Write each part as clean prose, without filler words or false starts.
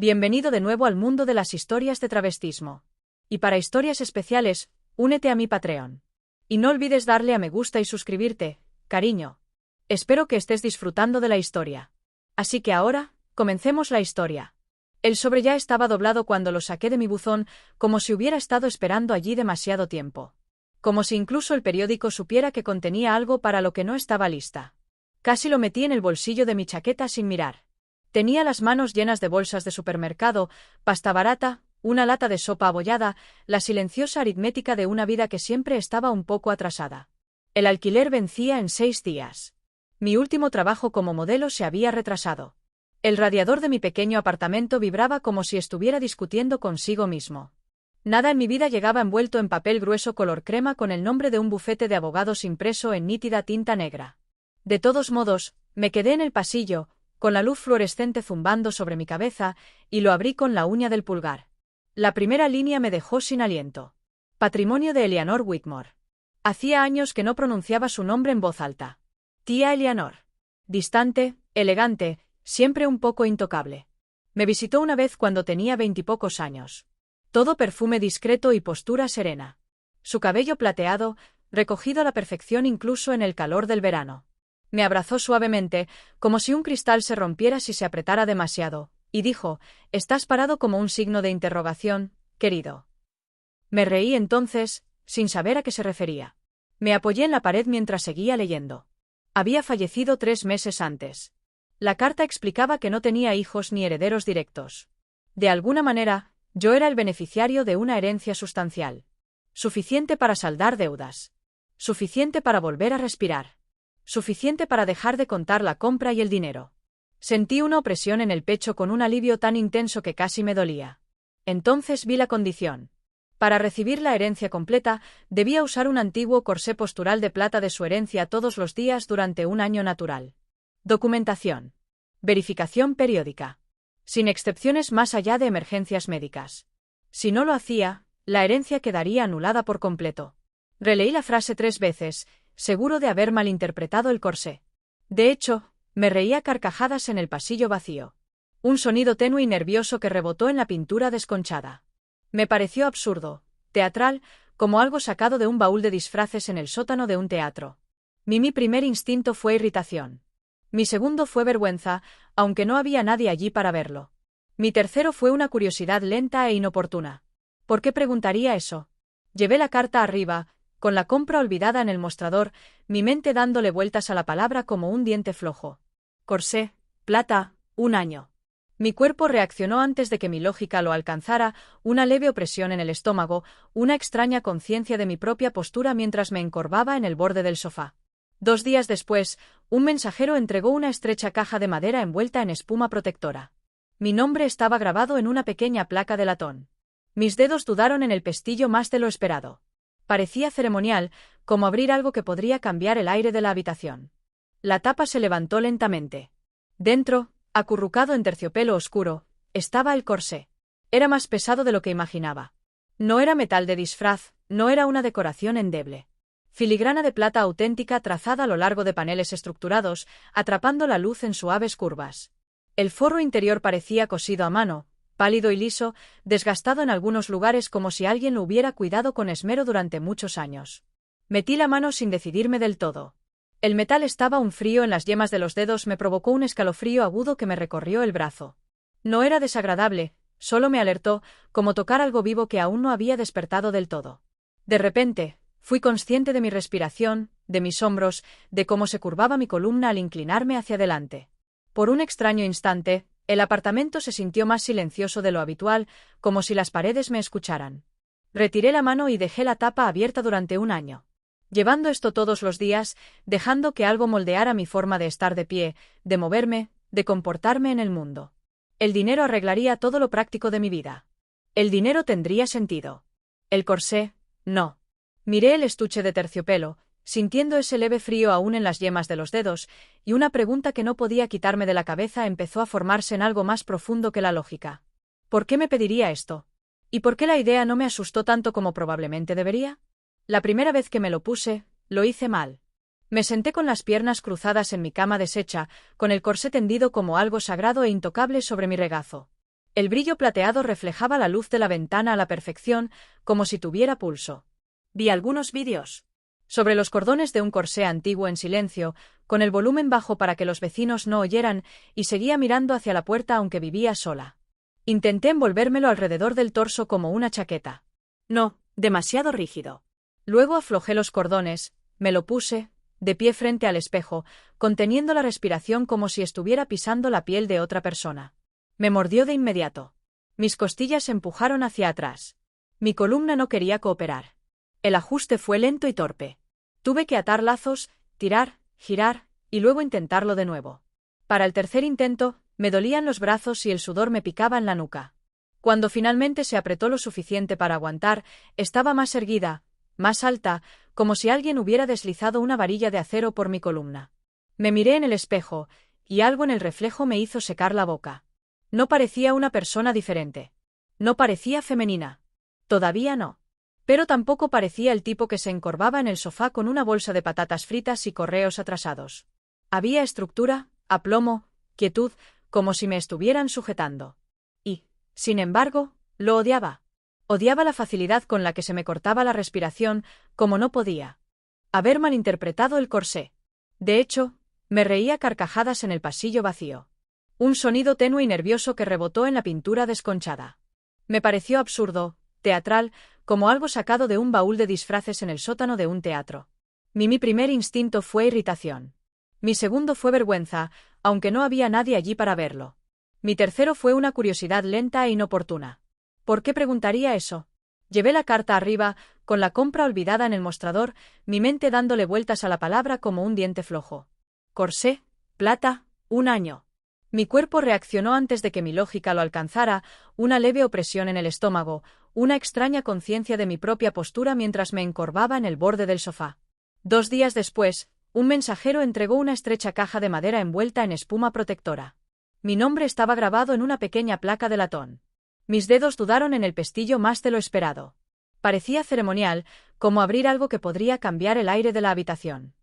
Bienvenido de nuevo al mundo de las historias de travestismo. Y para historias especiales, únete a mi Patreon. Y no olvides darle a me gusta y suscribirte, cariño. Espero que estés disfrutando de la historia. Así que ahora, comencemos la historia. El sobre ya estaba doblado cuando lo saqué de mi buzón, como si hubiera estado esperando allí demasiado tiempo. Como si incluso el periódico supiera que contenía algo para lo que no estaba lista. Casi lo metí en el bolsillo de mi chaqueta sin mirar. Tenía las manos llenas de bolsas de supermercado, pasta barata, una lata de sopa abollada, la silenciosa aritmética de una vida que siempre estaba un poco atrasada. El alquiler vencía en 6 días. Mi último trabajo como modelo se había retrasado. El radiador de mi pequeño apartamento vibraba como si estuviera discutiendo consigo mismo. Nada en mi vida llegaba envuelto en papel grueso color crema con el nombre de un bufete de abogados impreso en nítida tinta negra. De todos modos, me quedé en el pasillo, con la luz fluorescente zumbando sobre mi cabeza, y lo abrí con la uña del pulgar. La primera línea me dejó sin aliento. Patrimonio de Eleanor Whitmore. Hacía años que no pronunciaba su nombre en voz alta. Tía Eleanor. Distante, elegante, siempre un poco intocable. Me visitó una vez cuando tenía 20 y pocos años. Todo perfume discreto y postura serena. Su cabello plateado, recogido a la perfección incluso en el calor del verano. Me abrazó suavemente, como si un cristal se rompiera si se apretara demasiado, y dijo: «Estás parado como un signo de interrogación, querido». Me reí entonces, sin saber a qué se refería. Me apoyé en la pared mientras seguía leyendo. Había fallecido 3 meses antes. La carta explicaba que no tenía hijos ni herederos directos. De alguna manera, yo era el beneficiario de una herencia sustancial. Suficiente para saldar deudas. Suficiente para volver a respirar. Suficiente para dejar de contar la compra y el dinero. Sentí una opresión en el pecho con un alivio tan intenso que casi me dolía. Entonces vi la condición. Para recibir la herencia completa, debía usar un antiguo corsé postural de plata de su herencia todos los días durante un año natural. Documentación. Verificación periódica. Sin excepciones más allá de emergencias médicas. Si no lo hacía, la herencia quedaría anulada por completo. Releí la frase 3 veces, seguro de haber malinterpretado el corsé. De hecho, me reía a carcajadas en el pasillo vacío. Un sonido tenue y nervioso que rebotó en la pintura desconchada. Me pareció absurdo, teatral, como algo sacado de un baúl de disfraces en el sótano de un teatro. Mi primer instinto fue irritación. Mi segundo fue vergüenza, aunque no había nadie allí para verlo. Mi tercero fue una curiosidad lenta e inoportuna. ¿Por qué preguntaría eso? Llevé la carta arriba, con la compra olvidada en el mostrador, mi mente dándole vueltas a la palabra como un diente flojo. Corsé, plata, 1 año. Mi cuerpo reaccionó antes de que mi lógica lo alcanzara, una leve opresión en el estómago, una extraña conciencia de mi propia postura mientras me encorvaba en el borde del sofá. 2 días después, un mensajero entregó una estrecha caja de madera envuelta en espuma protectora. Mi nombre estaba grabado en una pequeña placa de latón. Mis dedos dudaron en el pestillo más de lo esperado. Parecía ceremonial, como abrir algo que podría cambiar el aire de la habitación. La tapa se levantó lentamente. Dentro, acurrucado en terciopelo oscuro, estaba el corsé. Era más pesado de lo que imaginaba. No era metal de disfraz, no era una decoración endeble. Filigrana de plata auténtica trazada a lo largo de paneles estructurados, atrapando la luz en suaves curvas. El forro interior parecía cosido a mano, pálido y liso, desgastado en algunos lugares como si alguien lo hubiera cuidado con esmero durante muchos años. Metí la mano sin decidirme del todo. El metal estaba un frío en las yemas de los dedos, me provocó un escalofrío agudo que me recorrió el brazo. No era desagradable, solo me alertó, como tocar algo vivo que aún no había despertado del todo. De repente, fui consciente de mi respiración, de mis hombros, de cómo se curvaba mi columna al inclinarme hacia adelante. Por un extraño instante, el apartamento se sintió más silencioso de lo habitual, como si las paredes me escucharan. Retiré la mano y dejé la tapa abierta durante 1 año. Llevando esto todos los días, dejando que algo moldeara mi forma de estar de pie, de moverme, de comportarme en el mundo. El dinero arreglaría todo lo práctico de mi vida. El dinero tendría sentido. El corsé, no. Miré el estuche de terciopelo, sintiendo ese leve frío aún en las yemas de los dedos, y una pregunta que no podía quitarme de la cabeza empezó a formarse en algo más profundo que la lógica. ¿Por qué me pediría esto? ¿Y por qué la idea no me asustó tanto como probablemente debería? La primera vez que me lo puse, lo hice mal. Me senté con las piernas cruzadas en mi cama deshecha, con el corsé tendido como algo sagrado e intocable sobre mi regazo. El brillo plateado reflejaba la luz de la ventana a la perfección, como si tuviera pulso. Vi algunos vídeos sobre los cordones de un corsé antiguo en silencio, con el volumen bajo para que los vecinos no oyeran, y seguía mirando hacia la puerta aunque vivía sola. Intenté envolvérmelo alrededor del torso como una chaqueta. No, demasiado rígido. Luego aflojé los cordones, me lo puse, de pie frente al espejo, conteniendo la respiración como si estuviera pisando la piel de otra persona. Me mordió de inmediato. Mis costillas se empujaron hacia atrás. Mi columna no quería cooperar. El ajuste fue lento y torpe. Tuve que atar lazos, tirar, girar, y luego intentarlo de nuevo. Para el tercer intento, me dolían los brazos y el sudor me picaba en la nuca. Cuando finalmente se apretó lo suficiente para aguantar, estaba más erguida, más alta, como si alguien hubiera deslizado una varilla de acero por mi columna. Me miré en el espejo, y algo en el reflejo me hizo secar la boca. No parecía una persona diferente. No parecía femenina. Todavía no. Pero tampoco parecía el tipo que se encorvaba en el sofá con una bolsa de patatas fritas y correos atrasados. Había estructura, aplomo, quietud, como si me estuvieran sujetando. Y, sin embargo, lo odiaba. Odiaba la facilidad con la que se me cortaba la respiración, como no podía haber malinterpretado el corsé. De hecho, me reía a carcajadas en el pasillo vacío. Un sonido tenue y nervioso que rebotó en la pintura desconchada. Me pareció absurdo, teatral, como algo sacado de un baúl de disfraces en el sótano de un teatro. Mi primer instinto fue irritación. Mi segundo fue vergüenza, aunque no había nadie allí para verlo. Mi tercero fue una curiosidad lenta e inoportuna. ¿Por qué preguntaría eso? Llevé la carta arriba, con la compra olvidada en el mostrador, mi mente dándole vueltas a la palabra como un diente flojo. Corsé, plata, 1 año. Mi cuerpo reaccionó antes de que mi lógica lo alcanzara, una leve opresión en el estómago, una extraña conciencia de mi propia postura mientras me encorvaba en el borde del sofá. 2 días después, un mensajero entregó una estrecha caja de madera envuelta en espuma protectora. Mi nombre estaba grabado en una pequeña placa de latón. Mis dedos dudaron en el pestillo más de lo esperado. Parecía ceremonial, como abrir algo que podría cambiar el aire de la habitación.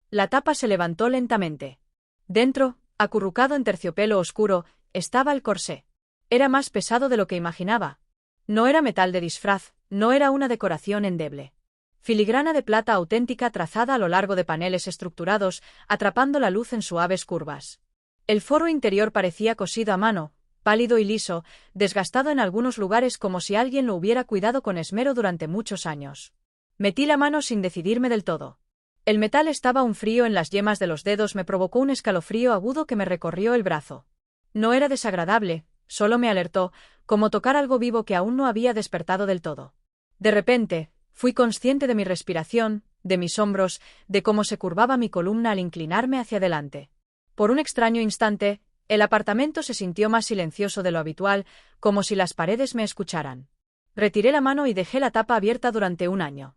La tapa se levantó lentamente. Dentro, acurrucado en terciopelo oscuro, estaba el corsé. Era más pesado de lo que imaginaba. No era metal de disfraz, no era una decoración endeble. Filigrana de plata auténtica trazada a lo largo de paneles estructurados, atrapando la luz en suaves curvas. El forro interior parecía cosido a mano, pálido y liso, desgastado en algunos lugares como si alguien lo hubiera cuidado con esmero durante muchos años. Metí la mano sin decidirme del todo. El metal estaba un frío en las yemas de los dedos, me provocó un escalofrío agudo que me recorrió el brazo. No era desagradable, solo me alertó, como tocar algo vivo que aún no había despertado del todo. De repente, fui consciente de mi respiración, de mis hombros, de cómo se curvaba mi columna al inclinarme hacia adelante. Por un extraño instante, el apartamento se sintió más silencioso de lo habitual, como si las paredes me escucharan. Retiré la mano y dejé la tapa abierta durante 1 año.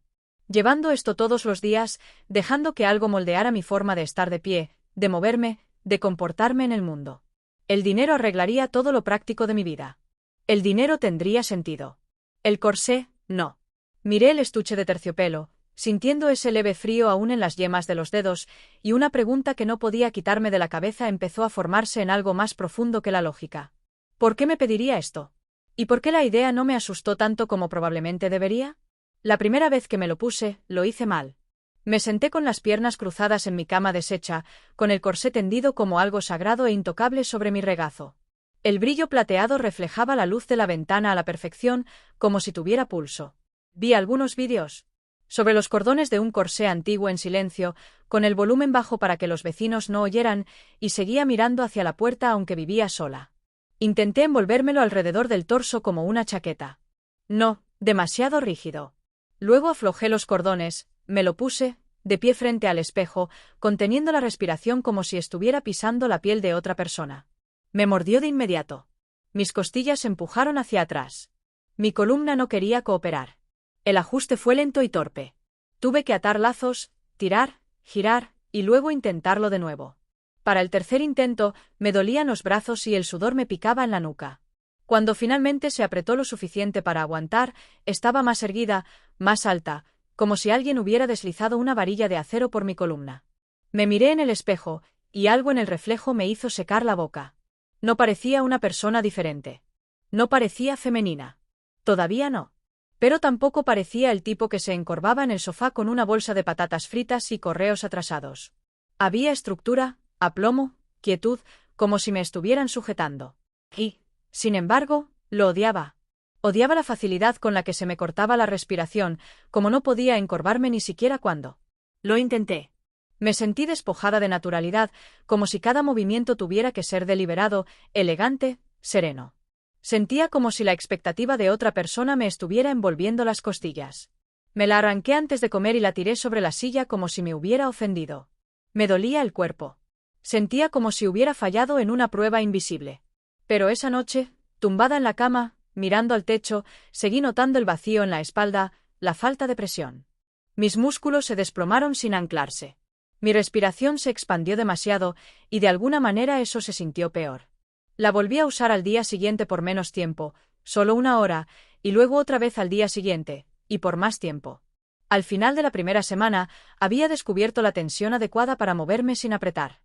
Llevando esto todos los días, dejando que algo moldeara mi forma de estar de pie, de moverme, de comportarme en el mundo. El dinero arreglaría todo lo práctico de mi vida. El dinero tendría sentido. El corsé, no. Miré el estuche de terciopelo, sintiendo ese leve frío aún en las yemas de los dedos, y una pregunta que no podía quitarme de la cabeza empezó a formarse en algo más profundo que la lógica. ¿Por qué me pediría esto? ¿Y por qué la idea no me asustó tanto como probablemente debería? La primera vez que me lo puse, lo hice mal. Me senté con las piernas cruzadas en mi cama deshecha, con el corsé tendido como algo sagrado e intocable sobre mi regazo. El brillo plateado reflejaba la luz de la ventana a la perfección, como si tuviera pulso. Vi algunos vídeos sobre los cordones de un corsé antiguo en silencio, con el volumen bajo para que los vecinos no oyeran, y seguía mirando hacia la puerta aunque vivía sola. Intenté envolvérmelo alrededor del torso como una chaqueta. No, demasiado rígido. Luego aflojé los cordones, me lo puse, de pie frente al espejo, conteniendo la respiración como si estuviera pisando la piel de otra persona. Me mordió de inmediato. Mis costillas se empujaron hacia atrás. Mi columna no quería cooperar. El ajuste fue lento y torpe. Tuve que atar lazos, tirar, girar, y luego intentarlo de nuevo. Para el tercer intento, me dolían los brazos y el sudor me picaba en la nuca. Cuando finalmente se apretó lo suficiente para aguantar, estaba más erguida, más alta, como si alguien hubiera deslizado una varilla de acero por mi columna. Me miré en el espejo, y algo en el reflejo me hizo secar la boca. No parecía una persona diferente. No parecía femenina. Todavía no. Pero tampoco parecía el tipo que se encorvaba en el sofá con una bolsa de patatas fritas y correos atrasados. Había estructura, aplomo, quietud, como si me estuvieran sujetando. Y, sin embargo, lo odiaba. Odiaba la facilidad con la que se me cortaba la respiración, como no podía encorvarme ni siquiera cuando lo intenté. Me sentí despojada de naturalidad, como si cada movimiento tuviera que ser deliberado, elegante, sereno. Sentía como si la expectativa de otra persona me estuviera envolviendo las costillas. Me la arranqué antes de comer y la tiré sobre la silla como si me hubiera ofendido. Me dolía el cuerpo. Sentía como si hubiera fallado en una prueba invisible. Pero esa noche, tumbada en la cama, mirando al techo, seguí notando el vacío en la espalda, la falta de presión. Mis músculos se desplomaron sin anclarse. Mi respiración se expandió demasiado, y de alguna manera eso se sintió peor. La volví a usar al día siguiente por menos tiempo, solo 1 hora, y luego otra vez al día siguiente, y por más tiempo. Al final de la primera semana, había descubierto la tensión adecuada para moverme sin apretar.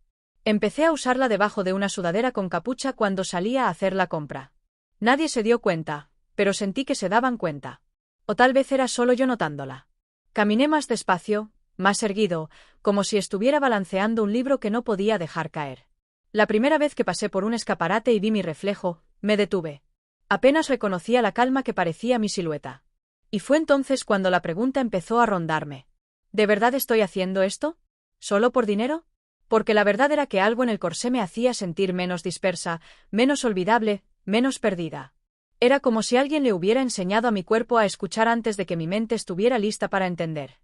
Empecé a usarla debajo de una sudadera con capucha cuando salía a hacer la compra. Nadie se dio cuenta, pero sentí que se daban cuenta. O tal vez era solo yo notándola. Caminé más despacio, más erguido, como si estuviera balanceando un libro que no podía dejar caer. La primera vez que pasé por un escaparate y vi mi reflejo, me detuve. Apenas reconocía la calma que parecía mi silueta. Y fue entonces cuando la pregunta empezó a rondarme. ¿De verdad estoy haciendo esto? ¿Solo por dinero? Porque la verdad era que algo en el corsé me hacía sentir menos dispersa, menos olvidable, menos perdida. Era como si alguien le hubiera enseñado a mi cuerpo a escuchar antes de que mi mente estuviera lista para entender.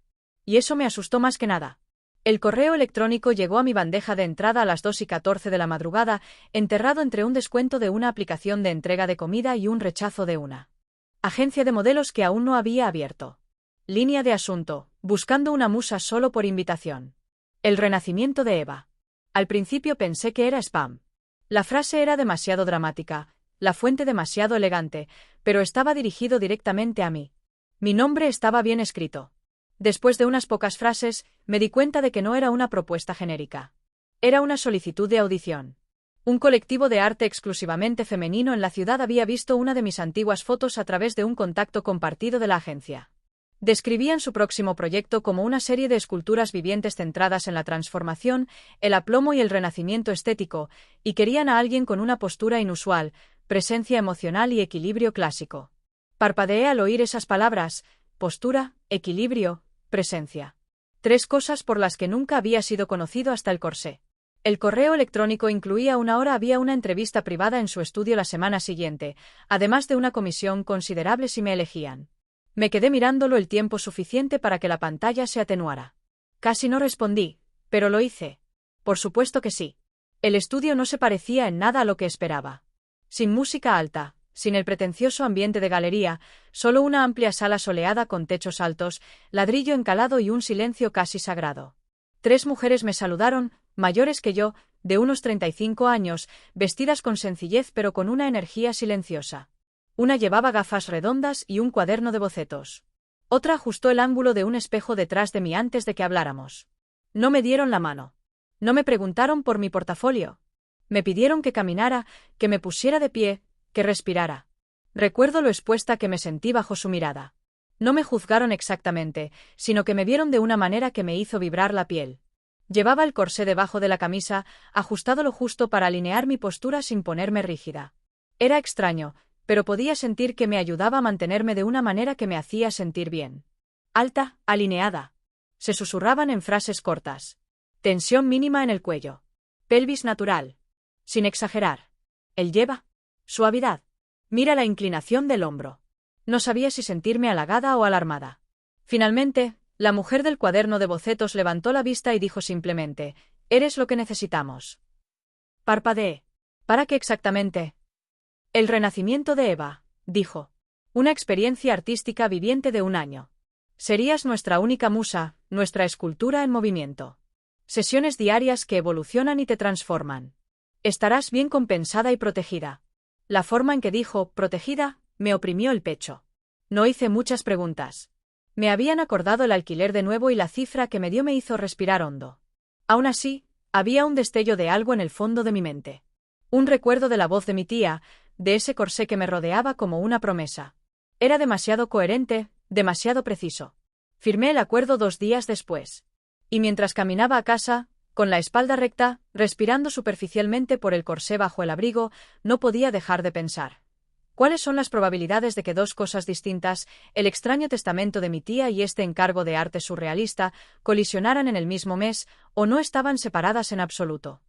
Y eso me asustó más que nada. El correo electrónico llegó a mi bandeja de entrada a las 2:14 de la madrugada, enterrado entre un descuento de una aplicación de entrega de comida y un rechazo de una agencia de modelos que aún no había abierto. Línea de asunto: buscando una musa solo por invitación. El renacimiento de Eva. Al principio pensé que era spam. La frase era demasiado dramática, la fuente demasiado elegante, pero estaba dirigido directamente a mí. Mi nombre estaba bien escrito. Después de unas pocas frases, me di cuenta de que no era una propuesta genérica. Era una solicitud de audición. Un colectivo de arte exclusivamente femenino en la ciudad había visto una de mis antiguas fotos a través de un contacto compartido de la agencia. Describían su próximo proyecto como una serie de esculturas vivientes centradas en la transformación, el aplomo y el renacimiento estético, y querían a alguien con una postura inusual, presencia emocional y equilibrio clásico. Parpadeé al oír esas palabras: postura, equilibrio, presencia. 3 cosas por las que nunca había sido conocido hasta el corsé. El correo electrónico incluía 1 hora. Había una entrevista privada en su estudio la semana siguiente, además de una comisión considerable si me elegían. Me quedé mirándolo el tiempo suficiente para que la pantalla se atenuara. Casi no respondí, pero lo hice. Por supuesto que sí. El estudio no se parecía en nada a lo que esperaba. Sin música alta, sin el pretencioso ambiente de galería, solo una amplia sala soleada con techos altos, ladrillo encalado y un silencio casi sagrado. 3 mujeres me saludaron, mayores que yo, de unos 35 años, vestidas con sencillez pero con una energía silenciosa. Una llevaba gafas redondas y un cuaderno de bocetos. Otra ajustó el ángulo de un espejo detrás de mí antes de que habláramos. No me dieron la mano. No me preguntaron por mi portafolio. Me pidieron que caminara, que me pusiera de pie, que respirara. Recuerdo lo expuesta que me sentí bajo su mirada. No me juzgaron exactamente, sino que me vieron de una manera que me hizo vibrar la piel. Llevaba el corsé debajo de la camisa, ajustado lo justo para alinear mi postura sin ponerme rígida. Era extraño, pero podía sentir que me ayudaba a mantenerme de una manera que me hacía sentir bien. Alta, alineada. Se susurraban en frases cortas. Tensión mínima en el cuello. Pelvis natural. Sin exagerar. Él lleva. Suavidad. Mira la inclinación del hombro. No sabía si sentirme halagada o alarmada. Finalmente, la mujer del cuaderno de bocetos levantó la vista y dijo simplemente: «Eres lo que necesitamos». Parpadeé. ¿Para qué exactamente? El renacimiento de Eva, dijo. Una experiencia artística viviente de 1 año. Serías nuestra única musa, nuestra escultura en movimiento. Sesiones diarias que evolucionan y te transforman. Estarás bien compensada y protegida. La forma en que dijo «protegida» me oprimió el pecho. No hice muchas preguntas. Me habían acordado el alquiler de nuevo y la cifra que me dio me hizo respirar hondo. Aún así, había un destello de algo en el fondo de mi mente. Un recuerdo de la voz de mi tía, de ese corsé que me rodeaba como una promesa. Era demasiado coherente, demasiado preciso. Firmé el acuerdo 2 días después. Y mientras caminaba a casa, con la espalda recta, respirando superficialmente por el corsé bajo el abrigo, no podía dejar de pensar. ¿Cuáles son las probabilidades de que 2 cosas distintas, el extraño testamento de mi tía y este encargo de arte surrealista, colisionaran en el mismo mes, o no estaban separadas en absoluto?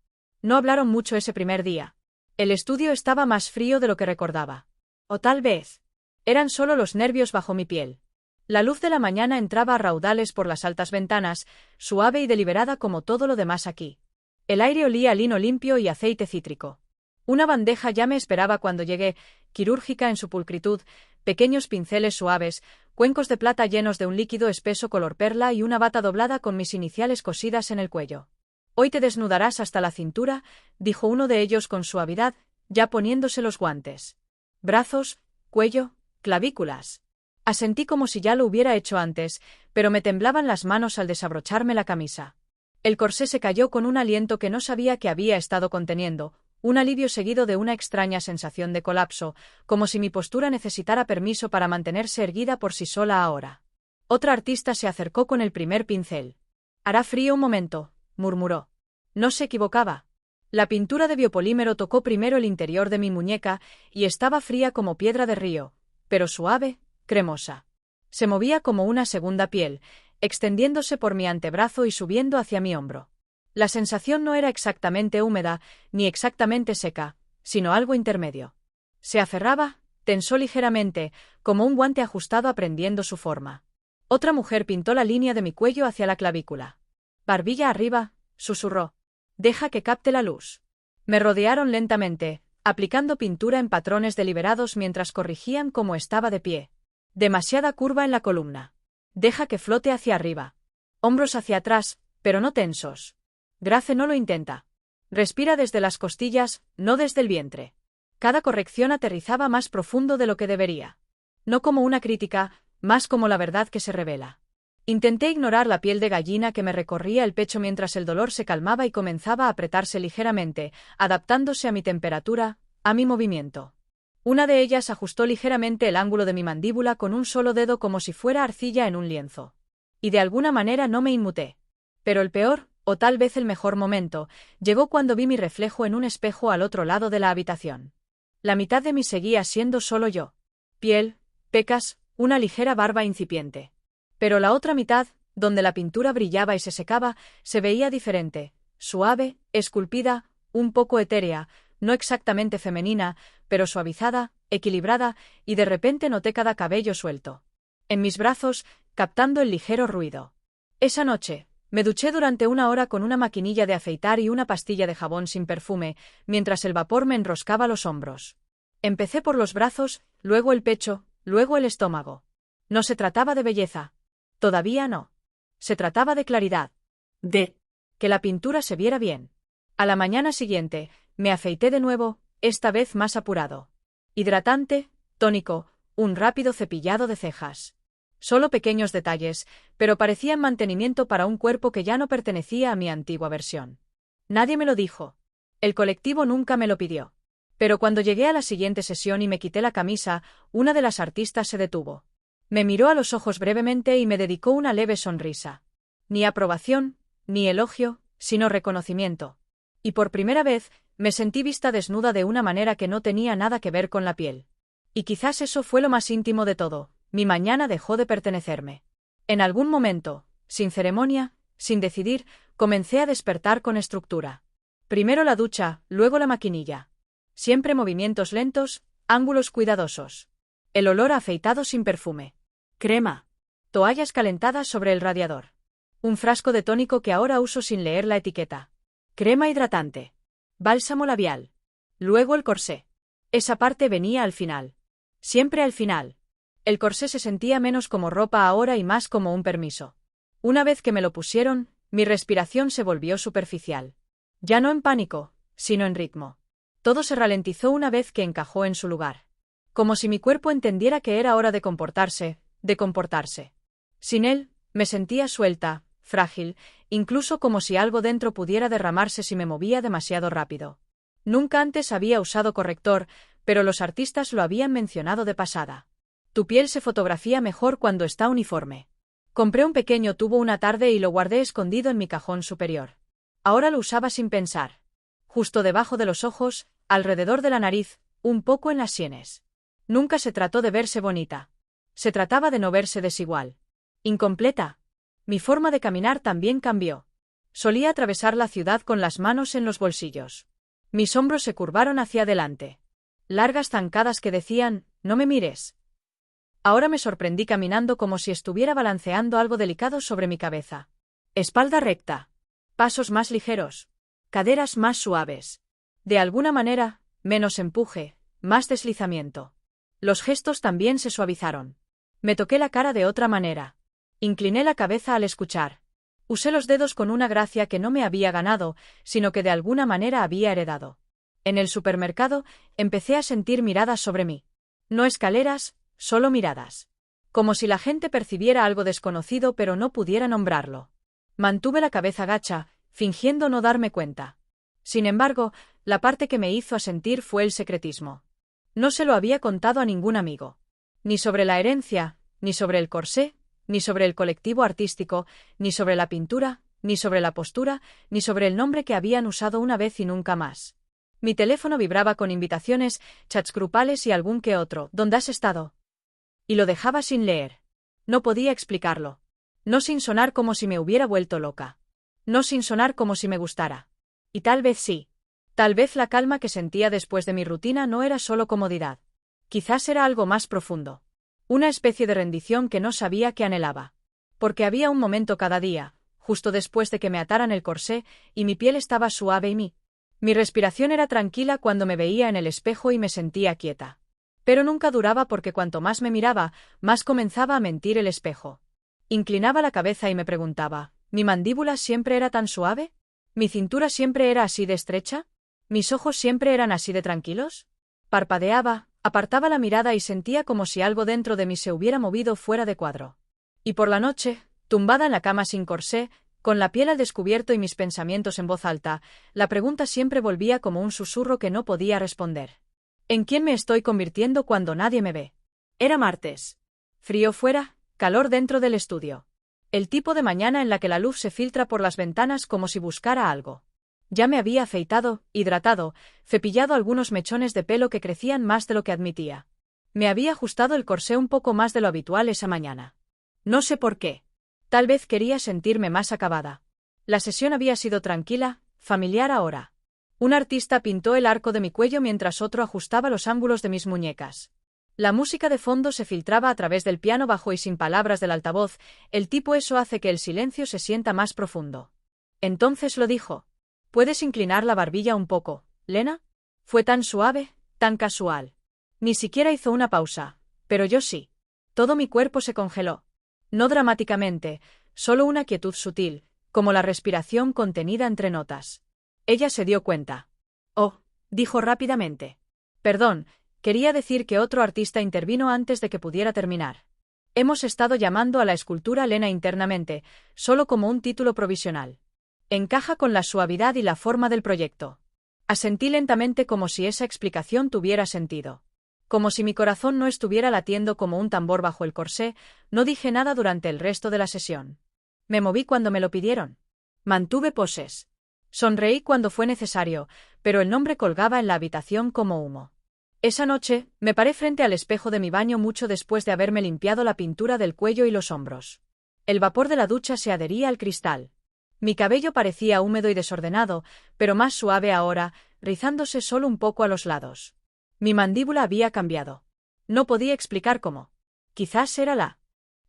No hablaron mucho ese primer día. El estudio estaba más frío de lo que recordaba. O tal vez eran solo los nervios bajo mi piel. La luz de la mañana entraba a raudales por las altas ventanas, suave y deliberada como todo lo demás aquí. El aire olía a lino limpio y aceite cítrico. Una bandeja ya me esperaba cuando llegué, quirúrgica en su pulcritud, pequeños pinceles suaves, cuencos de plata llenos de un líquido espeso color perla y una bata doblada con mis iniciales cosidas en el cuello. «Hoy te desnudarás hasta la cintura», dijo uno de ellos con suavidad, ya poniéndose los guantes. Brazos, cuello, clavículas. Asentí como si ya lo hubiera hecho antes, pero me temblaban las manos al desabrocharme la camisa. El corsé se cayó con un aliento que no sabía que había estado conteniendo, un alivio seguido de una extraña sensación de colapso, como si mi postura necesitara permiso para mantenerse erguida por sí sola ahora. Otra artista se acercó con el primer pincel. «Hará frío un momento», murmuró. No se equivocaba. La pintura de biopolímero tocó primero el interior de mi muñeca y estaba fría como piedra de río, pero suave, cremosa. Se movía como una segunda piel, extendiéndose por mi antebrazo y subiendo hacia mi hombro. La sensación no era exactamente húmeda, ni exactamente seca, sino algo intermedio. Se aferraba, tensó ligeramente, como un guante ajustado aprendiendo su forma. Otra mujer pintó la línea de mi cuello hacia la clavícula. «Barbilla arriba», susurró. «Deja que capte la luz». Me rodearon lentamente, aplicando pintura en patrones deliberados mientras corrigían cómo estaba de pie. Demasiada curva en la columna. «Deja que flote hacia arriba». Hombros hacia atrás, pero no tensos. Grace no lo intenta. Respira desde las costillas, no desde el vientre. Cada corrección aterrizaba más profundo de lo que debería. No como una crítica, más como la verdad que se revela. Intenté ignorar la piel de gallina que me recorría el pecho mientras el dolor se calmaba y comenzaba a apretarse ligeramente, adaptándose a mi temperatura, a mi movimiento. Una de ellas ajustó ligeramente el ángulo de mi mandíbula con un solo dedo como si fuera arcilla en un lienzo. Y de alguna manera no me inmuté. Pero el peor, o tal vez el mejor momento, llegó cuando vi mi reflejo en un espejo al otro lado de la habitación. La mitad de mí seguía siendo solo yo. Piel, pecas, una ligera barba incipiente. Pero la otra mitad, donde la pintura brillaba y se secaba, se veía diferente, suave, esculpida, un poco etérea, no exactamente femenina, pero suavizada, equilibrada, y de repente noté cada cabello suelto. En mis brazos, captando el ligero ruido. Esa noche, me duché durante 1 hora con una maquinilla de afeitar y una pastilla de jabón sin perfume, mientras el vapor me enroscaba los hombros. Empecé por los brazos, luego el pecho, luego el estómago. No se trataba de belleza. Todavía no. Se trataba de claridad. De que la pintura se viera bien. A la mañana siguiente, me afeité de nuevo, esta vez más apurado. Hidratante, tónico, un rápido cepillado de cejas. Solo pequeños detalles, pero parecían mantenimiento para un cuerpo que ya no pertenecía a mi antigua versión. Nadie me lo dijo. El colectivo nunca me lo pidió. Pero cuando llegué a la siguiente sesión y me quité la camisa, una de las artistas se detuvo. Me miró a los ojos brevemente y me dedicó una leve sonrisa. Ni aprobación, ni elogio, sino reconocimiento. Y por primera vez, me sentí vista desnuda de una manera que no tenía nada que ver con la piel. Y quizás eso fue lo más íntimo de todo. Mi mañana dejó de pertenecerme. En algún momento, sin ceremonia, sin decidir, comencé a despertar con estructura. Primero la ducha, luego la maquinilla. Siempre movimientos lentos, ángulos cuidadosos. El olor a afeitado sin perfume. Crema. Toallas calentadas sobre el radiador. Un frasco de tónico que ahora uso sin leer la etiqueta. Crema hidratante. Bálsamo labial. Luego el corsé. Esa parte venía al final. Siempre al final. El corsé se sentía menos como ropa ahora y más como un permiso. Una vez que me lo pusieron, mi respiración se volvió superficial. Ya no en pánico, sino en ritmo. Todo se ralentizó una vez que encajó en su lugar. Como si mi cuerpo entendiera que era hora de comportarse, de comportarse. Sin él, me sentía suelta, frágil, incluso como si algo dentro pudiera derramarse si me movía demasiado rápido. Nunca antes había usado corrector, pero los artistas lo habían mencionado de pasada. Tu piel se fotografía mejor cuando está uniforme. Compré un pequeño tubo una tarde y lo guardé escondido en mi cajón superior. Ahora lo usaba sin pensar. Justo debajo de los ojos, alrededor de la nariz, un poco en las sienes. Nunca se trató de verse bonita. Se trataba de no verse desigual. Incompleta. Mi forma de caminar también cambió. Solía atravesar la ciudad con las manos en los bolsillos. Mis hombros se curvaron hacia adelante. Largas zancadas que decían, no me mires. Ahora me sorprendí caminando como si estuviera balanceando algo delicado sobre mi cabeza. Espalda recta. Pasos más ligeros. Caderas más suaves. De alguna manera, menos empuje, más deslizamiento. Los gestos también se suavizaron. Me toqué la cara de otra manera. Incliné la cabeza al escuchar. Usé los dedos con una gracia que no me había ganado, sino que de alguna manera había heredado. En el supermercado, empecé a sentir miradas sobre mí. No escaleras, solo miradas. Como si la gente percibiera algo desconocido pero no pudiera nombrarlo. Mantuve la cabeza gacha, fingiendo no darme cuenta. Sin embargo, la parte que me hizo asentir fue el secretismo. No se lo había contado a ningún amigo. Ni sobre la herencia, ni sobre el corsé, ni sobre el colectivo artístico, ni sobre la pintura, ni sobre la postura, ni sobre el nombre que habían usado una vez y nunca más. Mi teléfono vibraba con invitaciones, chats grupales y algún que otro. ¿Dónde has estado? Y lo dejaba sin leer. No podía explicarlo. No sin sonar como si me hubiera vuelto loca. No sin sonar como si me gustara. Y tal vez sí. Tal vez la calma que sentía después de mi rutina no era solo comodidad. Quizás era algo más profundo. Una especie de rendición que no sabía que anhelaba. Porque había un momento cada día, justo después de que me ataran el corsé, y mi piel estaba suave y mi respiración era tranquila cuando me veía en el espejo y me sentía quieta. Pero nunca duraba porque cuanto más me miraba, más comenzaba a mentir el espejo. Inclinaba la cabeza y me preguntaba, ¿mi mandíbula siempre era tan suave? ¿Mi cintura siempre era así de estrecha? ¿Mis ojos siempre eran así de tranquilos? Parpadeaba, apartaba la mirada y sentía como si algo dentro de mí se hubiera movido fuera de cuadro. Y por la noche, tumbada en la cama sin corsé, con la piel al descubierto y mis pensamientos en voz alta, la pregunta siempre volvía como un susurro que no podía responder. ¿En quién me estoy convirtiendo cuando nadie me ve? Era martes. Frío fuera, calor dentro del estudio. El tipo de mañana en la que la luz se filtra por las ventanas como si buscara algo. Ya me había afeitado, hidratado, cepillado algunos mechones de pelo que crecían más de lo que admitía. Me había ajustado el corsé un poco más de lo habitual esa mañana. No sé por qué. Tal vez quería sentirme más acabada. La sesión había sido tranquila, familiar ahora. Un artista pintó el arco de mi cuello mientras otro ajustaba los ángulos de mis muñecas. La música de fondo se filtraba a través del piano bajo y sin palabras del altavoz, el tipo eso hace que el silencio se sienta más profundo. Entonces lo dijo. ¿Puedes inclinar la barbilla un poco, Lena? Fue tan suave, tan casual. Ni siquiera hizo una pausa, pero yo sí. Todo mi cuerpo se congeló. No dramáticamente, solo una quietud sutil, como la respiración contenida entre notas. Ella se dio cuenta. Oh, dijo rápidamente. Perdón, quería decir que otro artista intervino antes de que pudiera terminar. Hemos estado llamando a la escultura Lena internamente, solo como un título provisional. Encaja con la suavidad y la forma del proyecto. Asentí lentamente como si esa explicación tuviera sentido. Como si mi corazón no estuviera latiendo como un tambor bajo el corsé, no dije nada durante el resto de la sesión. Me moví cuando me lo pidieron. Mantuve poses. Sonreí cuando fue necesario, pero el nombre colgaba en la habitación como humo. Esa noche, me paré frente al espejo de mi baño mucho después de haberme limpiado la pintura del cuello y los hombros. El vapor de la ducha se adhería al cristal. Mi cabello parecía húmedo y desordenado, pero más suave ahora, rizándose solo un poco a los lados. Mi mandíbula había cambiado. No podía explicar cómo. Quizás era la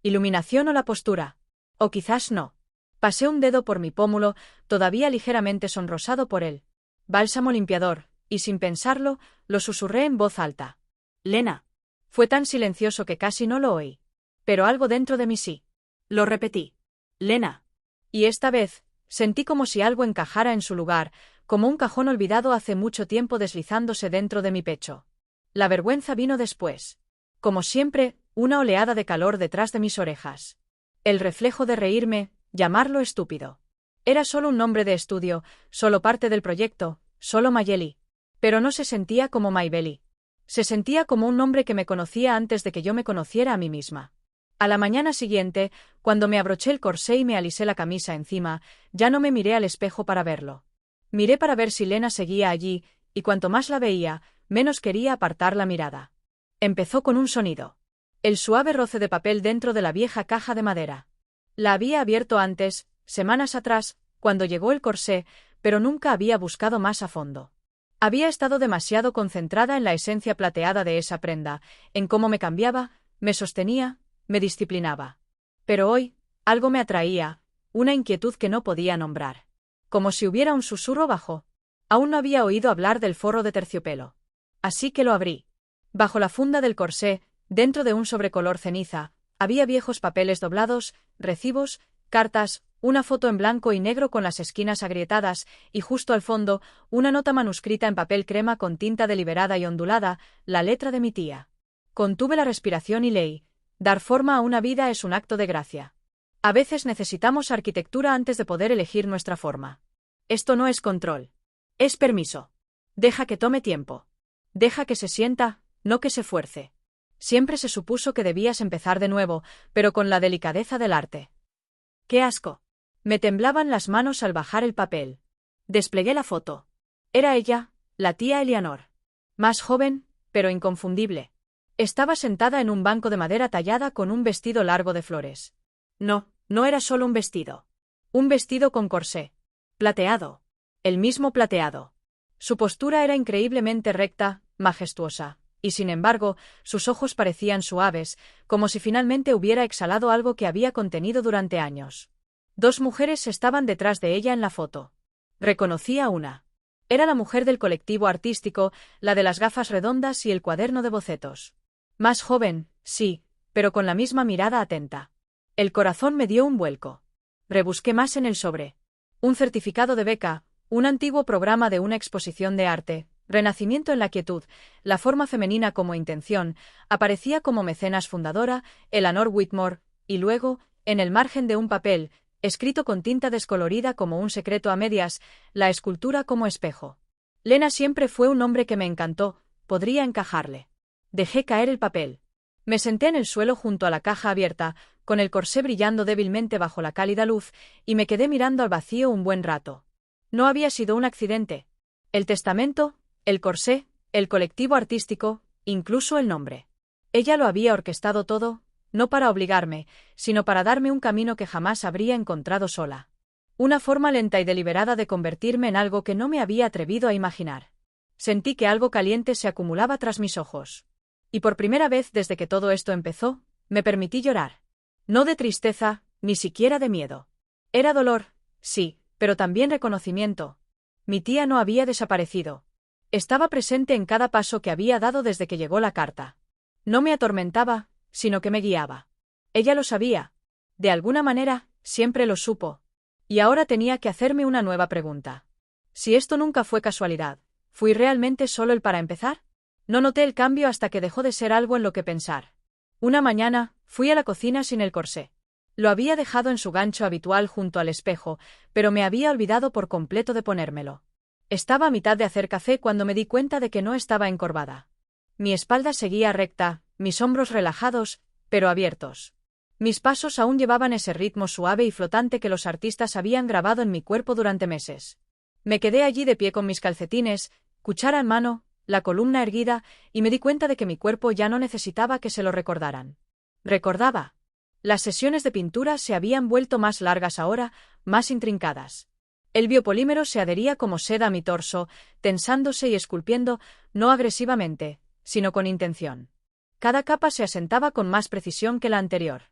iluminación o la postura. O quizás no. Pasé un dedo por mi pómulo, todavía ligeramente sonrosado por él. Bálsamo limpiador, y sin pensarlo, lo susurré en voz alta. Lena. Fue tan silencioso que casi no lo oí. Pero algo dentro de mí sí. Lo repetí. Lena. Y esta vez, sentí como si algo encajara en su lugar, como un cajón olvidado hace mucho tiempo deslizándose dentro de mi pecho. La vergüenza vino después. Como siempre, una oleada de calor detrás de mis orejas. El reflejo de reírme, llamarlo estúpido. Era solo un nombre de estudio, solo parte del proyecto, solo Mayeli. Pero no se sentía como Maybelline. Se sentía como un hombre que me conocía antes de que yo me conociera a mí misma. A la mañana siguiente, cuando me abroché el corsé y me alisé la camisa encima, ya no me miré al espejo para verlo. Miré para ver si Lena seguía allí, y cuanto más la veía, menos quería apartar la mirada. Empezó con un sonido. El suave roce de papel dentro de la vieja caja de madera. La había abierto antes, semanas atrás, cuando llegó el corsé, pero nunca había buscado más a fondo. Había estado demasiado concentrada en la esencia plateada de esa prenda, en cómo me cambiaba, me sostenía, me disciplinaba. Pero hoy, algo me atraía, una inquietud que no podía nombrar. Como si hubiera un susurro bajo. Aún no había oído hablar del forro de terciopelo. Así que lo abrí. Bajo la funda del corsé, dentro de un sobrecolor ceniza, había viejos papeles doblados, recibos, cartas, una foto en blanco y negro con las esquinas agrietadas, y justo al fondo, una nota manuscrita en papel crema con tinta deliberada y ondulada, la letra de mi tía. Contuve la respiración y leí: dar forma a una vida es un acto de gracia. A veces necesitamos arquitectura antes de poder elegir nuestra forma. Esto no es control. Es permiso. Deja que tome tiempo. Deja que se sienta, no que se fuerce. Siempre se supuso que debías empezar de nuevo, pero con la delicadeza del arte. ¡Qué asco! Me temblaban las manos al bajar el papel. Desplegué la foto. Era ella, la tía Eleanor. Más joven, pero inconfundible. Estaba sentada en un banco de madera tallada con un vestido largo de flores. No, no era solo un vestido. Un vestido con corsé. Plateado. El mismo plateado. Su postura era increíblemente recta, majestuosa, y sin embargo, sus ojos parecían suaves, como si finalmente hubiera exhalado algo que había contenido durante años. 2 mujeres estaban detrás de ella en la foto. Reconocí a una. Era la mujer del colectivo artístico, la de las gafas redondas y el cuaderno de bocetos. Más joven, sí, pero con la misma mirada atenta. El corazón me dio un vuelco. Rebusqué más en el sobre. Un certificado de beca, un antiguo programa de una exposición de arte, Renacimiento en la quietud, la forma femenina como intención, aparecía como mecenas fundadora, Eleanor Whitmore, y luego, en el margen de un papel, escrito con tinta descolorida como un secreto a medias, la escultura como espejo. Lena siempre fue un hombre que me encantó, podría encajarle. Dejé caer el papel. Me senté en el suelo junto a la caja abierta, con el corsé brillando débilmente bajo la cálida luz, y me quedé mirando al vacío un buen rato. No había sido un accidente. El testamento, el corsé, el colectivo artístico, incluso el nombre. Ella lo había orquestado todo, no para obligarme, sino para darme un camino que jamás habría encontrado sola. Una forma lenta y deliberada de convertirme en algo que no me había atrevido a imaginar. Sentí que algo caliente se acumulaba tras mis ojos. Y por primera vez desde que todo esto empezó, me permití llorar. No de tristeza, ni siquiera de miedo. Era dolor, sí, pero también reconocimiento. Mi tía no había desaparecido. Estaba presente en cada paso que había dado desde que llegó la carta. No me atormentaba, sino que me guiaba. Ella lo sabía. De alguna manera, siempre lo supo. Y ahora tenía que hacerme una nueva pregunta. Si esto nunca fue casualidad, ¿fui realmente solo el para empezar? No noté el cambio hasta que dejó de ser algo en lo que pensar. Una mañana, fui a la cocina sin el corsé. Lo había dejado en su gancho habitual junto al espejo, pero me había olvidado por completo de ponérmelo. Estaba a mitad de hacer café cuando me di cuenta de que no estaba encorvada. Mi espalda seguía recta, mis hombros relajados, pero abiertos. Mis pasos aún llevaban ese ritmo suave y flotante que los artistas habían grabado en mi cuerpo durante meses. Me quedé allí de pie con mis calcetines, cuchara en mano, la columna erguida, y me di cuenta de que mi cuerpo ya no necesitaba que se lo recordaran. Recordaba. Las sesiones de pintura se habían vuelto más largas ahora, más intrincadas. El biopolímero se adhería como seda a mi torso, tensándose y esculpiendo, no agresivamente, sino con intención. Cada capa se asentaba con más precisión que la anterior.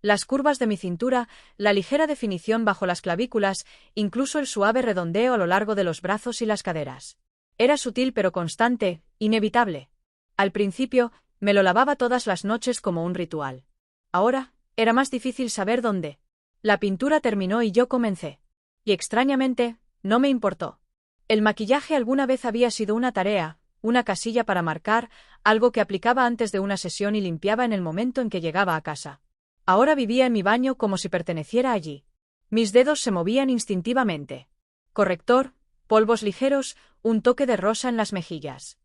Las curvas de mi cintura, la ligera definición bajo las clavículas, incluso el suave redondeo a lo largo de los brazos y las caderas. Era sutil pero constante, inevitable. Al principio, me lo lavaba todas las noches como un ritual. Ahora, era más difícil saber dónde. La pintura terminó y yo comencé. Y extrañamente, no me importó. El maquillaje alguna vez había sido una tarea, una casilla para marcar, algo que aplicaba antes de una sesión y limpiaba en el momento en que llegaba a casa. Ahora vivía en mi baño como si perteneciera allí. Mis dedos se movían instintivamente. Corrector, polvos ligeros, un toque de rosa en las mejillas.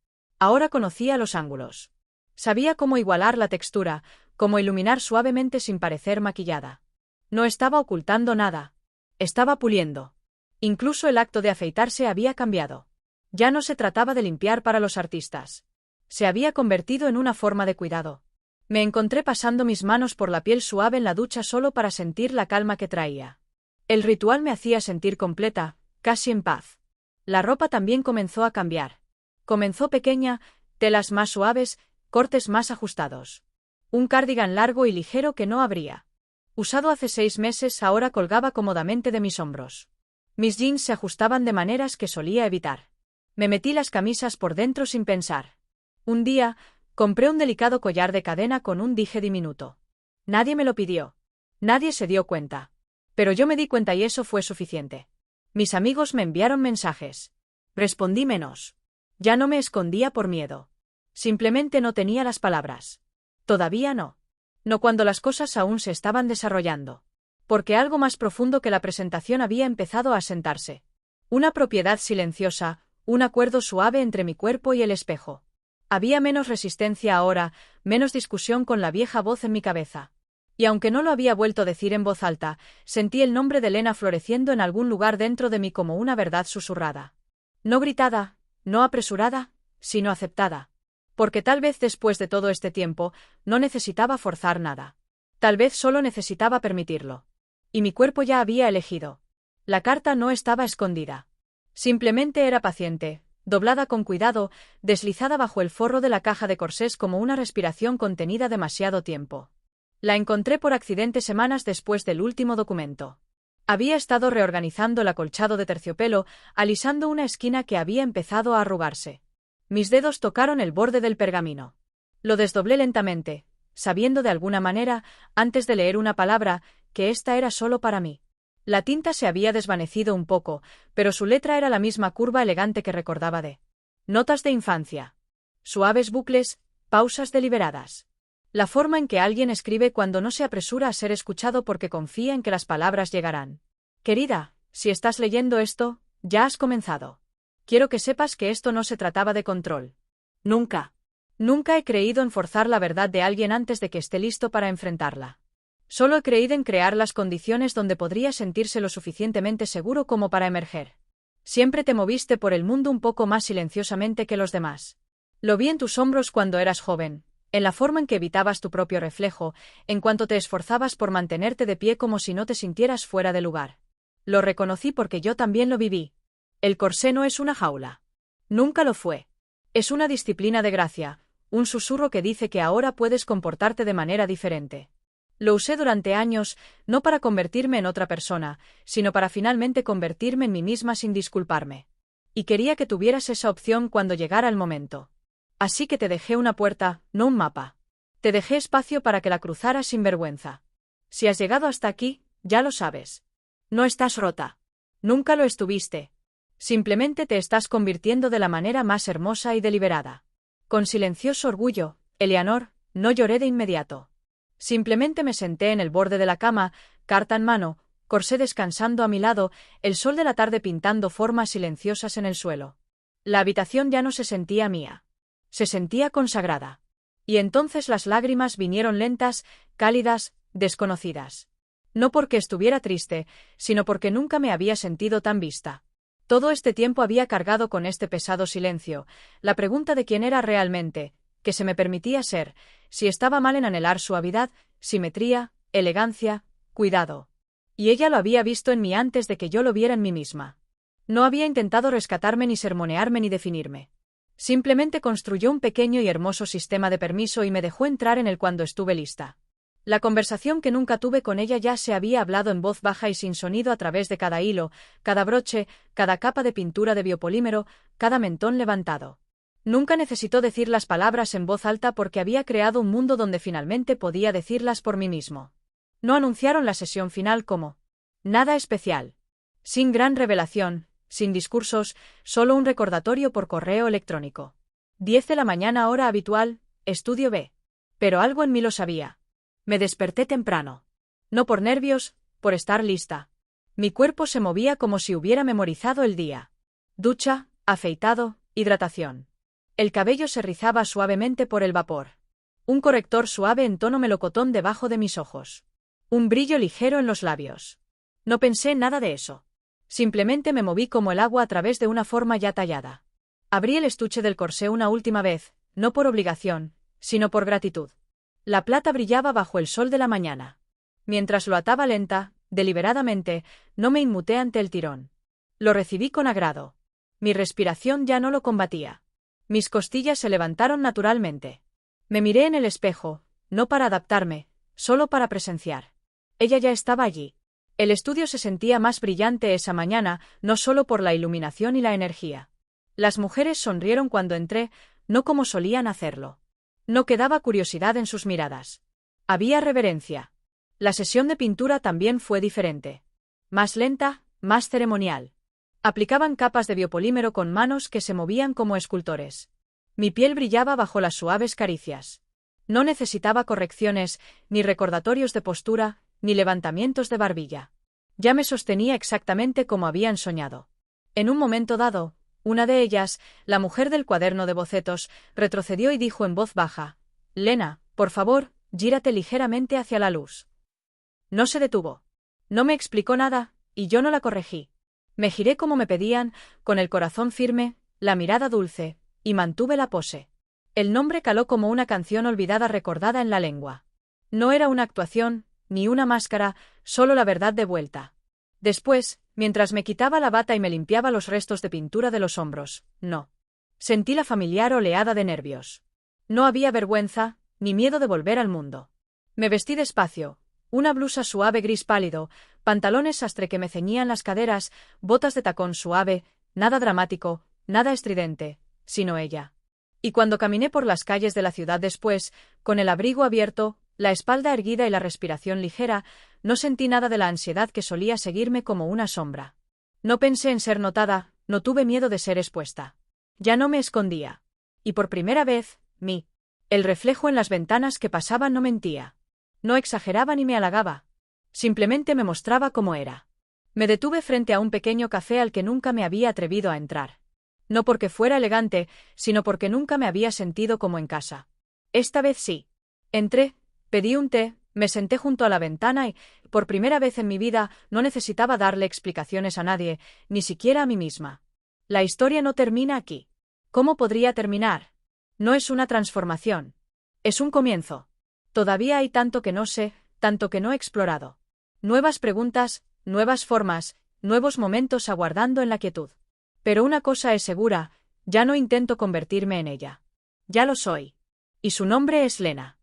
Ahora conocía los ángulos. Sabía cómo igualar la textura, cómo iluminar suavemente sin parecer maquillada. No estaba ocultando nada. Estaba puliendo. Incluso el acto de afeitarse había cambiado. Ya no se trataba de limpiar para los artistas. Se había convertido en una forma de cuidado. Me encontré pasando mis manos por la piel suave en la ducha solo para sentir la calma que traía. El ritual me hacía sentir completa, casi en paz. La ropa también comenzó a cambiar. Comenzó pequeña, telas más suaves, cortes más ajustados. Un cardigan largo y ligero que no abría. Usado hace 6 meses, ahora colgaba cómodamente de mis hombros. Mis jeans se ajustaban de maneras que solía evitar. Me metí las camisas por dentro sin pensar. Un día, compré un delicado collar de cadena con un dije diminuto. Nadie me lo pidió. Nadie se dio cuenta. Pero yo me di cuenta y eso fue suficiente. Mis amigos me enviaron mensajes. Respondí menos. Ya no me escondía por miedo. Simplemente no tenía las palabras. Todavía no. No cuando las cosas aún se estaban desarrollando. Porque algo más profundo que la presentación había empezado a asentarse. Una propiedad silenciosa, un acuerdo suave entre mi cuerpo y el espejo. Había menos resistencia ahora, menos discusión con la vieja voz en mi cabeza. Y aunque no lo había vuelto a decir en voz alta, sentí el nombre de Elena floreciendo en algún lugar dentro de mí como una verdad susurrada. No gritada, no apresurada, sino aceptada. Porque tal vez después de todo este tiempo, no necesitaba forzar nada. Tal vez solo necesitaba permitirlo. Y mi cuerpo ya había elegido. La carta no estaba escondida. Simplemente era paciente, doblada con cuidado, deslizada bajo el forro de la caja de corsés como una respiración contenida demasiado tiempo. La encontré por accidente semanas después del último documento. Había estado reorganizando el acolchado de terciopelo, alisando una esquina que había empezado a arrugarse. Mis dedos tocaron el borde del pergamino. Lo desdoblé lentamente, sabiendo de alguna manera, antes de leer una palabra, que esta era solo para mí. La tinta se había desvanecido un poco, pero su letra era la misma curva elegante que recordaba de notas de infancia. Suaves bucles, pausas deliberadas. La forma en que alguien escribe cuando no se apresura a ser escuchado porque confía en que las palabras llegarán. Querida, si estás leyendo esto, ya has comenzado. Quiero que sepas que esto no se trataba de control. Nunca. Nunca he creído en forzar la verdad de alguien antes de que esté listo para enfrentarla. Solo he creído en crear las condiciones donde podría sentirse lo suficientemente seguro como para emerger. Siempre te moviste por el mundo un poco más silenciosamente que los demás. Lo vi en tus hombros cuando eras joven, en la forma en que evitabas tu propio reflejo, en cuanto te esforzabas por mantenerte de pie como si no te sintieras fuera de lugar. Lo reconocí porque yo también lo viví. El corsé no es una jaula. Nunca lo fue. Es una disciplina de gracia, un susurro que dice que ahora puedes comportarte de manera diferente. Lo usé durante años, no para convertirme en otra persona, sino para finalmente convertirme en mí misma sin disculparme. Y quería que tuvieras esa opción cuando llegara el momento. Así que te dejé una puerta, no un mapa. Te dejé espacio para que la cruzaras sin vergüenza. Si has llegado hasta aquí, ya lo sabes. No estás rota. Nunca lo estuviste. Simplemente te estás convirtiendo de la manera más hermosa y deliberada. Con silencioso orgullo, Eleanor, no lloré de inmediato. Simplemente me senté en el borde de la cama, carta en mano, corsé descansando a mi lado, el sol de la tarde pintando formas silenciosas en el suelo. La habitación ya no se sentía mía. Se sentía consagrada. Y entonces las lágrimas vinieron lentas, cálidas, desconocidas. No porque estuviera triste, sino porque nunca me había sentido tan vista. Todo este tiempo había cargado con este pesado silencio, la pregunta de quién era realmente, que se me permitía ser, si estaba mal en anhelar suavidad, simetría, elegancia, cuidado. Y ella lo había visto en mí antes de que yo lo viera en mí misma. No había intentado rescatarme ni sermonearme ni definirme. Simplemente construyó un pequeño y hermoso sistema de permiso y me dejó entrar en él cuando estuve lista. La conversación que nunca tuve con ella ya se había hablado en voz baja y sin sonido a través de cada hilo, cada broche, cada capa de pintura de biopolímero, cada mentón levantado. Nunca necesitó decir las palabras en voz alta porque había creado un mundo donde finalmente podía decirlas por mí mismo. No anunciaron la sesión final como nada especial. Sin gran revelación, sin discursos, solo un recordatorio por correo electrónico. 10 de la mañana hora habitual, estudio B. Pero algo en mí lo sabía. Me desperté temprano. No por nervios, por estar lista. Mi cuerpo se movía como si hubiera memorizado el día. Ducha, afeitado, hidratación. El cabello se rizaba suavemente por el vapor. Un corrector suave en tono melocotón debajo de mis ojos. Un brillo ligero en los labios. No pensé en nada de eso. Simplemente me moví como el agua a través de una forma ya tallada. Abrí el estuche del corsé una última vez, no por obligación, sino por gratitud. La plata brillaba bajo el sol de la mañana. Mientras lo ataba lenta, deliberadamente, no me inmuté ante el tirón. Lo recibí con agrado. Mi respiración ya no lo combatía. Mis costillas se levantaron naturalmente. Me miré en el espejo, no para adaptarme, solo para presenciar. Ella ya estaba allí. El estudio se sentía más brillante esa mañana, no solo por la iluminación y la energía. Las mujeres sonrieron cuando entré, no como solían hacerlo. No quedaba curiosidad en sus miradas. Había reverencia. La sesión de pintura también fue diferente. Más lenta, más ceremonial. Aplicaban capas de biopolímero con manos que se movían como escultores. Mi piel brillaba bajo las suaves caricias. No necesitaba correcciones, ni recordatorios de postura, ni levantamientos de barbilla. Ya me sostenía exactamente como habían soñado. En un momento dado, una de ellas, la mujer del cuaderno de bocetos, retrocedió y dijo en voz baja: «Lena, por favor, gírate ligeramente hacia la luz». No se detuvo. No me explicó nada, y yo no la corregí. Me giré como me pedían, con el corazón firme, la mirada dulce, y mantuve la pose. El nombre caló como una canción olvidada recordada en la lengua. No era una actuación, ni una máscara, solo la verdad de vuelta. Después, mientras me quitaba la bata y me limpiaba los restos de pintura de los hombros, no. Sentí la familiar oleada de nervios. No había vergüenza, ni miedo de volver al mundo. Me vestí despacio, una blusa suave gris pálido, pantalones sastre que me ceñían las caderas, botas de tacón suave, nada dramático, nada estridente, sino ella. Y cuando caminé por las calles de la ciudad después, con el abrigo abierto, la espalda erguida y la respiración ligera, no sentí nada de la ansiedad que solía seguirme como una sombra. No pensé en ser notada, no tuve miedo de ser expuesta. Ya no me escondía. Y por primera vez, el reflejo en las ventanas que pasaban no mentía. No exageraba ni me halagaba. Simplemente me mostraba cómo era. Me detuve frente a un pequeño café al que nunca me había atrevido a entrar. No porque fuera elegante, sino porque nunca me había sentido como en casa. Esta vez sí. Entré, pedí un té, me senté junto a la ventana y, por primera vez en mi vida, no necesitaba darle explicaciones a nadie, ni siquiera a mí misma. La historia no termina aquí. ¿Cómo podría terminar? No es una transformación. Es un comienzo. Todavía hay tanto que no sé, tanto que no he explorado. Nuevas preguntas, nuevas formas, nuevos momentos aguardando en la quietud. Pero una cosa es segura, ya no intento convertirme en ella. Ya lo soy. Y su nombre es Lena.